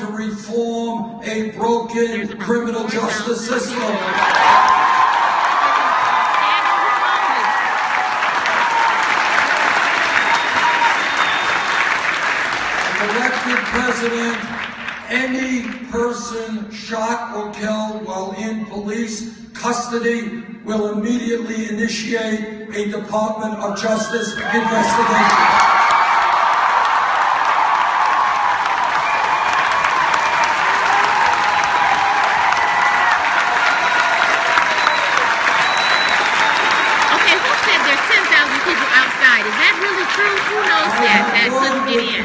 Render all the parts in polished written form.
to reform a broken criminal justice system. Elected president, any person shot or killed while in police custody will immediately initiate a Department of Justice investigation.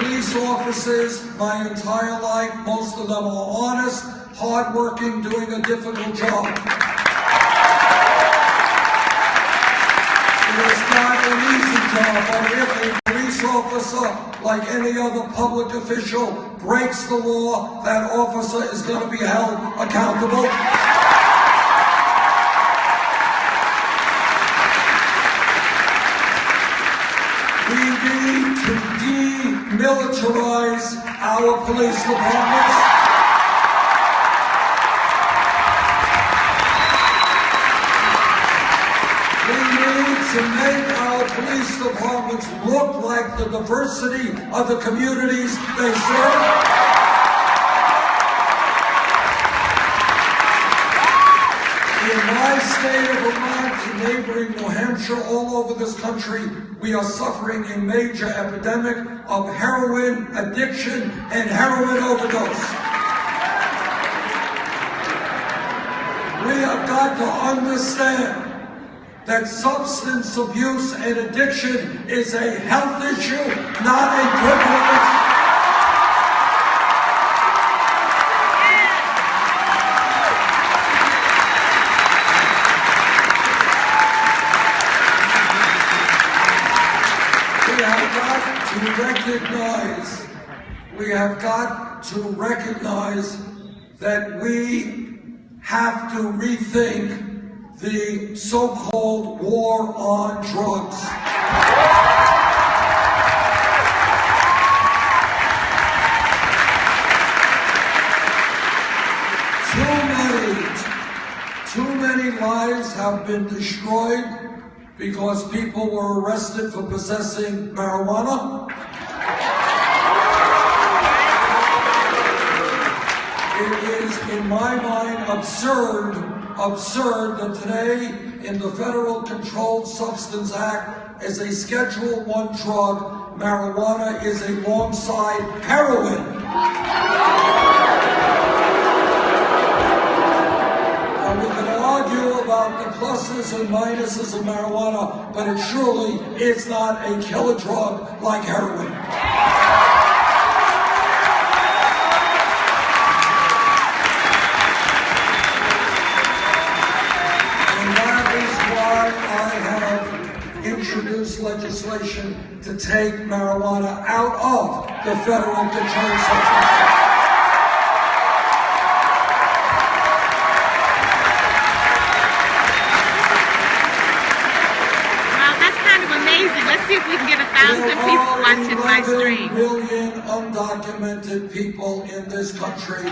Police officers my entire life. Most of them are honest, hardworking, doing a difficult job. It is not an easy job, but if a police officer, like any other public official, breaks the law, that officer is going to be held accountable. We need to demilitarize our police departments. We need to make our police departments look like the diversity of the communities they serve. In my state of Vermont and neighboring New Hampshire, all over this country, we are suffering a major epidemic of heroin addiction and heroin overdose. We have got to understand that substance abuse and addiction is a health issue, not a privilege. We have got to recognize that we have to rethink the so-called war on drugs. Too many lives have been destroyed because people were arrested for possessing marijuana. It is, in my mind, absurd that today in the Federal Controlled Substance Act, as a Schedule I drug, marijuana is alongside heroin. Now, we can argue about the pluses and minuses of marijuana, but it surely is not a killer drug like heroin. Introduce legislation to take marijuana out of the Federal Controlled Substance Act. Well, that's kind of amazing. Let's see if we can get 1,000 people watching my stream. There are 11 million undocumented people in this country.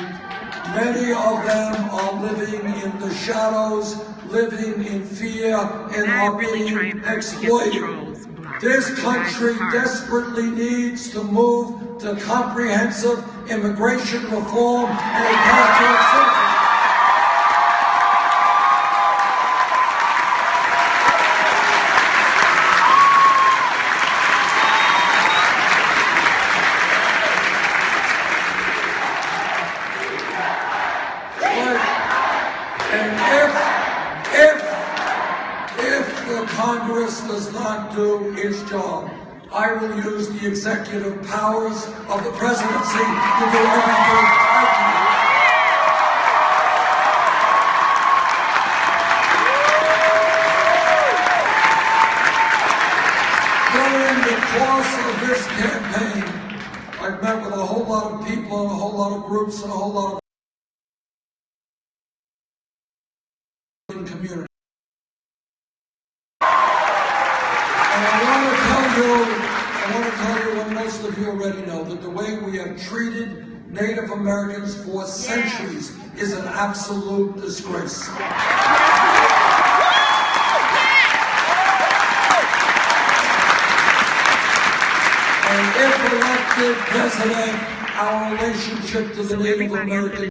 Many of them are living in the shadows, living in fear, and are being exploited. This country desperately needs to move to comprehensive immigration reform and a path to citizenship. Congress does not do its job, I will use the executive powers of the presidency to do everything I can do. During the course of this campaign, I've met with a whole lot of people and a whole lot of groups and a whole lot of communities. I want to tell you what most of you already know, that the way we have treated Native Americans for centuries is an absolute disgrace. And if elected president, our relationship to the Native American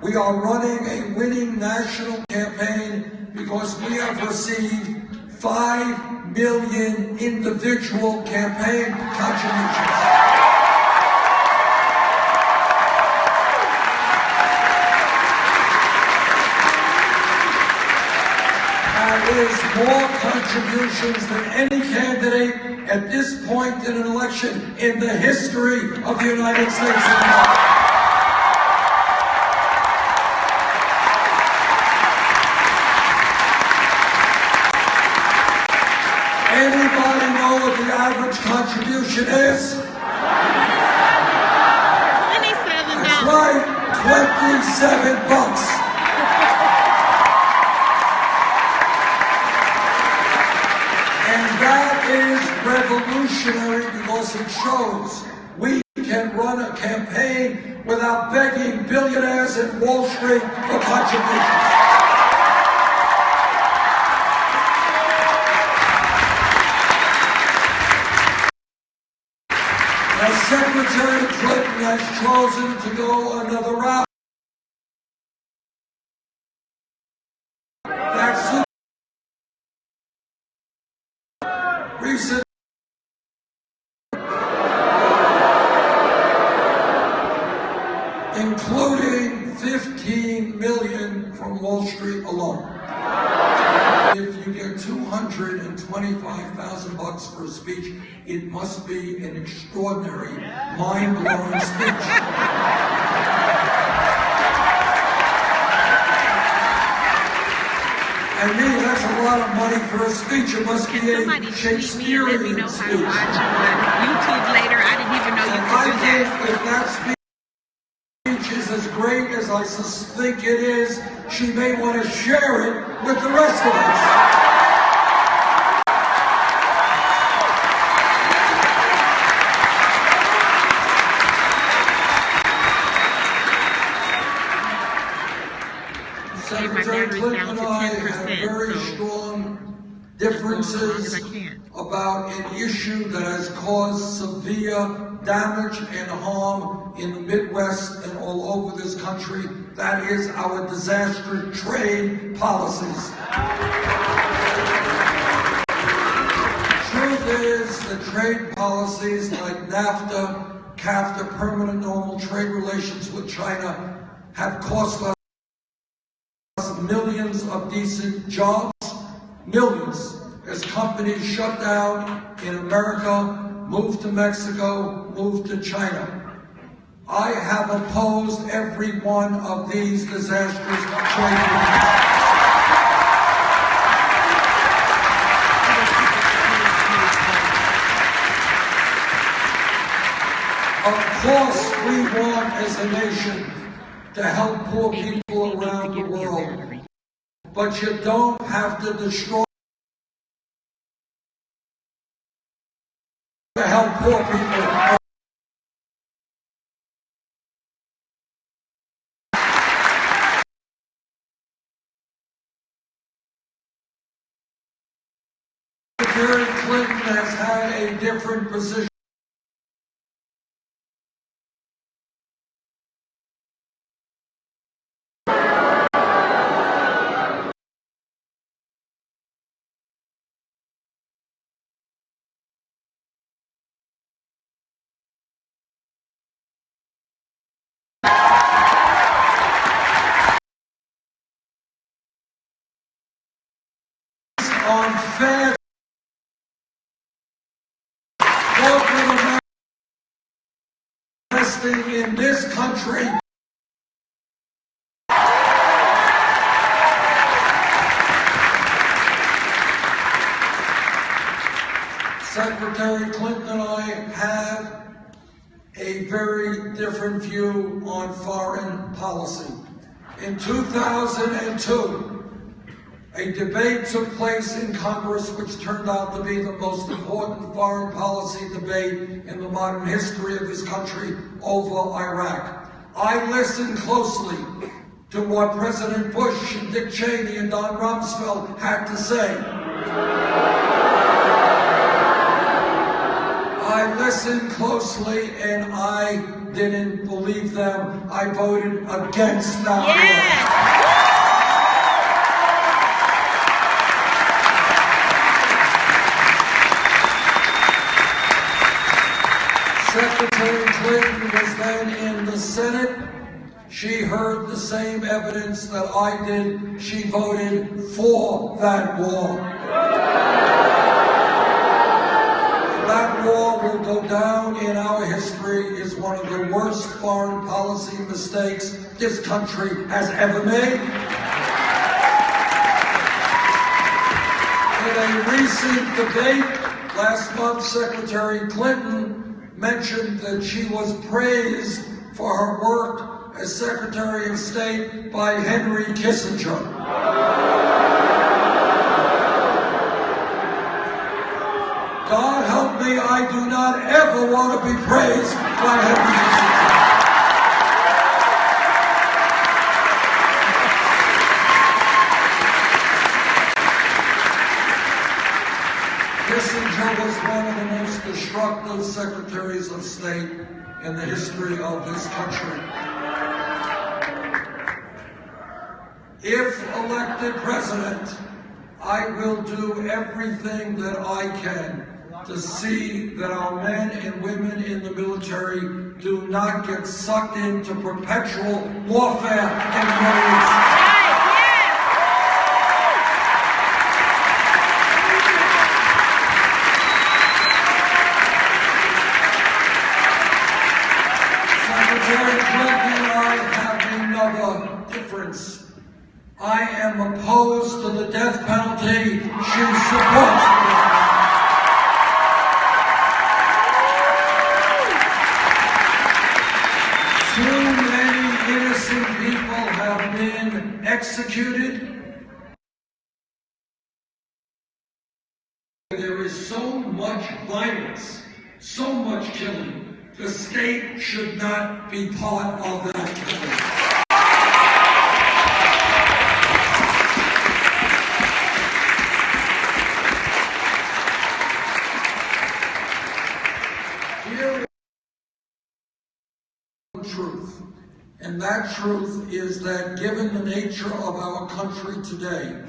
we are running a winning national campaign because we have received 5 million individual campaign contributions. That is more contributions than any candidate at this point in an election in the history of the United States of America. Anybody know what the average contribution is? $27. That's right, $27. And that is revolutionary because it shows we can run a campaign without begging billionaires at Wall Street for contributions. As Secretary Clinton has chosen to go another route that recent including 15 million from Wall Street alone. If you get $225,000 for a speech, it must be an extraordinary, mind-blowing speech. And me, that's a lot of money for a speech. It must be Somebody a tweet me and let me know Shakespearean how to speech. watch on YouTube later. I didn't even know you And could I do think that. if that speech is as great as I think it is, she may want to share it with the rest of us. Secretary Clinton and I have very strong differences about an issue that has caused severe damage and harm in the Midwest and all over this country. That is our disastrous trade policies. Truth is that trade policies like NAFTA, CAFTA, permanent normal trade relations with China, have cost us millions of decent jobs, millions, as companies shut down in America, moved to Mexico, moved to China. I have opposed every one of these disastrous trade agreements. Of course, we want as a nation to help poor people around the world. But you don't have to destroy to help poor people. Secretary Clinton has had a different position. On fair corporate America investing in this country. Secretary Clinton and I have a very different view on foreign policy. In 2002, a debate took place in Congress which turned out to be the most important foreign policy debate in the modern history of this country over Iraq. I listened closely to what President Bush and Dick Cheney and Don Rumsfeld had to say. I listened closely and I didn't believe them. I voted against that law. Secretary Clinton was then in the Senate. She heard the same evidence that I did. She voted for that law. That law will go down in our history as one of the worst foreign policy mistakes this country has ever made. In a recent debate last month, Secretary Clinton mentioned that she was praised for her work as Secretary of State by Henry Kissinger. God help me, I do not ever want to be praised by Henry Kissinger. Kissinger was one of the most destructive secretaries of state in the history of this country. If elected president, I will do everything that I can to see that our men and women in the military do not get sucked into perpetual warfare and violence. I am opposed to the death penalty. She supports it. Too many innocent people have been executed. There is so much violence, so much killing. The state should not be part of that killing. Truth. And that truth is that given the nature of our country today,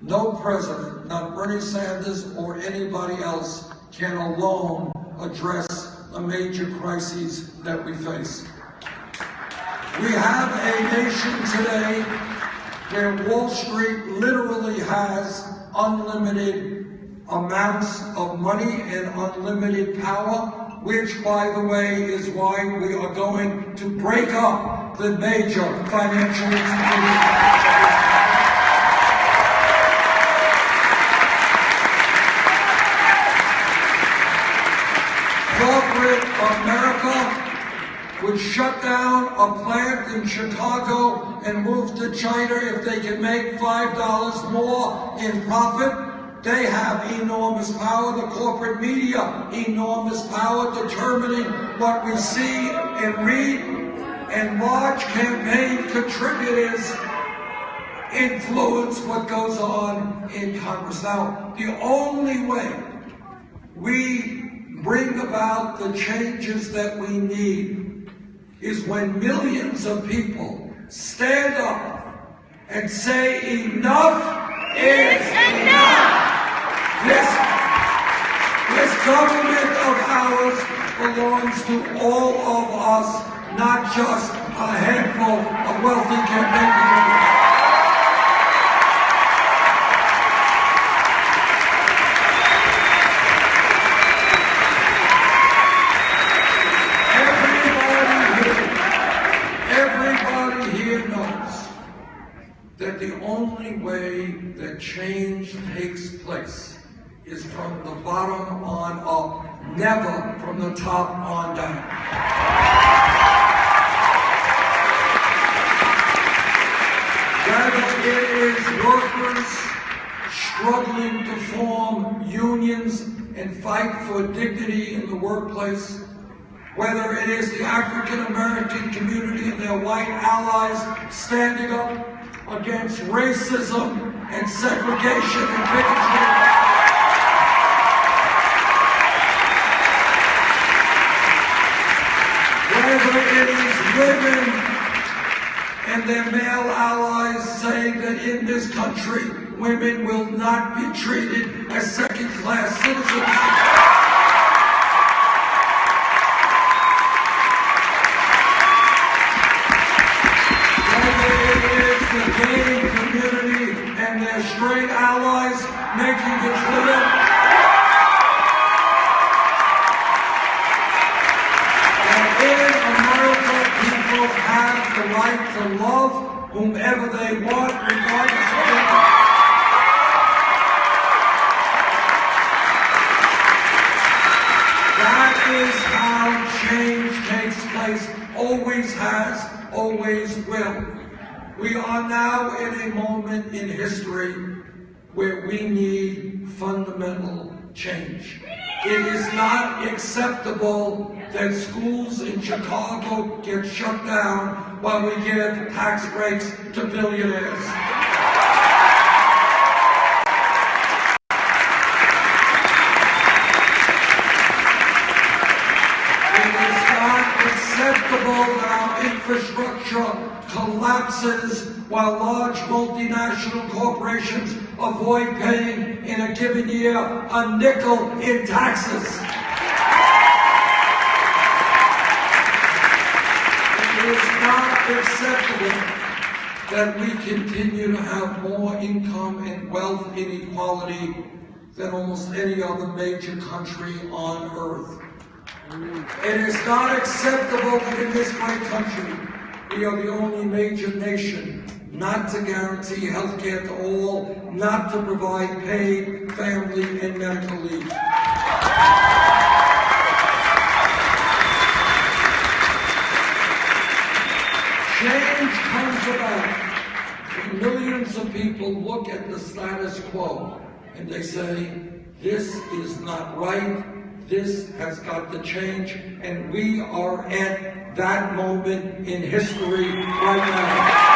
no president, not Bernie Sanders or anybody else, can alone address the major crises that we face. We have a nation today where Wall Street literally has unlimited amounts of money and unlimited power, which, by the way, is why we are going to break up the major financial institutions. Corporate America would shut down a plant in Chicago and move to China if they can make $5 more in profit. They have enormous power, the corporate media, enormous power determining what we see and read, and large campaign contributors influence what goes on in Congress. Now, the only way we bring about the changes that we need is when millions of people stand up and say enough is enough. This government of ours belongs to all of us, not just a handful of wealthy campaign contributors. Everybody here knows that the only way that change takes place is from the bottom on up, never from the top on down. Whether it is workers struggling to form unions and fight for dignity in the workplace, whether it is the African American community and their white allies standing up against racism and segregation and bigotry, whether it is women and their male allies saying that in this country women will not be treated as second-class citizens. The gay community and their straight allies making it clear that in America people have the right to love whomever they want, regardless of gender. That is how change takes place, always has, always will. We are now in a moment in history where we need fundamental change. It is not acceptable that schools in Chicago get shut down while we give tax breaks to billionaires. It is not acceptable that our infrastructure collapses while large multinational corporations avoid paying in a given year a nickel in taxes. It is not acceptable that we continue to have more income and wealth inequality than almost any other major country on earth. It is not acceptable that in this great country we are the only major nation not to guarantee health care to all, not to provide paid family and medical leave. Change comes about when millions of people look at the status quo and they say, this is not right, this has got to change, and we are at that moment in history right now.